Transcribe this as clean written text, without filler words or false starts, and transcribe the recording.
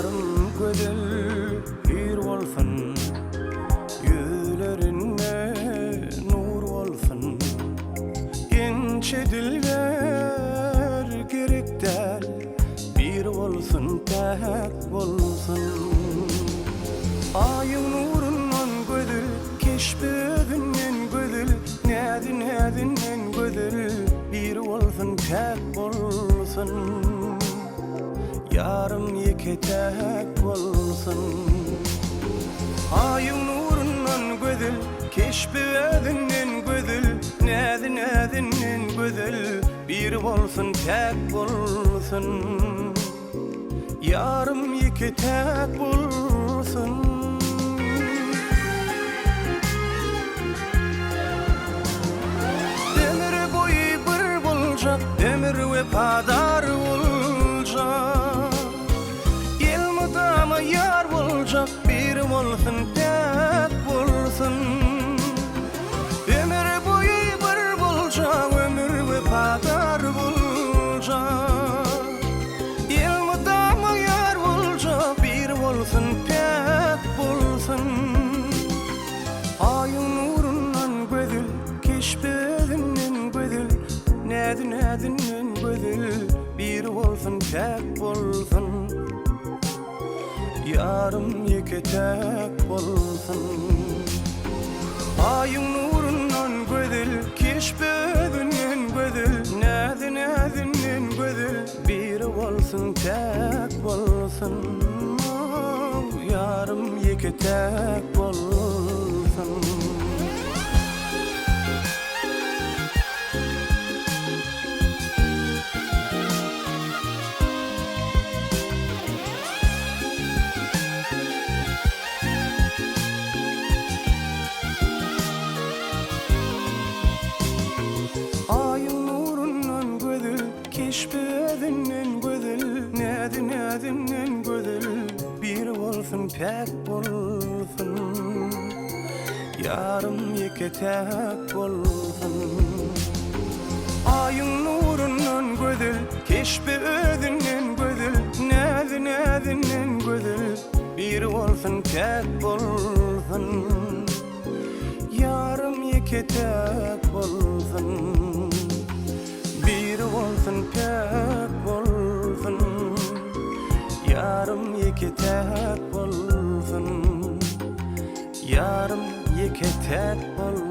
Yarım gödel hür bolsun, yüzlerinde nur bolsun. Gençe diller gerek del, bir bolsun tek bolsun. Ayın nurundan gödel, keşbedinden gödel, nädin gödel, bir bolsun tek bolsun. Yarım iki tek bolsun. Ayın nurundan gödel, keşbedinden gödel, nädin gödel, bir bolsun tek bolsun. Yarım iki tek bolsun. Demir boyu bir bolacak, demir vepadar bolacak. Elmudama yar bolacak, bir bolsun tek bolsun. Demir boyu bir bolacak, ömür vepadar bolacak. Elmudama yar bolacak, bir bolsun tek bolsun. Ayın nurundan gödel, keşbedinden gödel, nädin gödel, bir bolsun tek bolsun. Yarım iki tek bolsun. Ayın nurundan gödel, keşbedinden gödel, nädin gödel, bir bolsun tek bolsun. Yarım iki tek bolsun. Ayın nurundan gödel, keşbedinden gödel, nädin gödel, bir bolsun tek bolsun. Yarım iki tek bolsun. Ayın nurundan gödel, keşbedinden gödel, nädin gödel, bir bolsun tek bolsun. Yarım iki tek bolsun. Bir bolsun tek bolsun. Yarım iki tek bolsun. Yarım iki tek bolsun.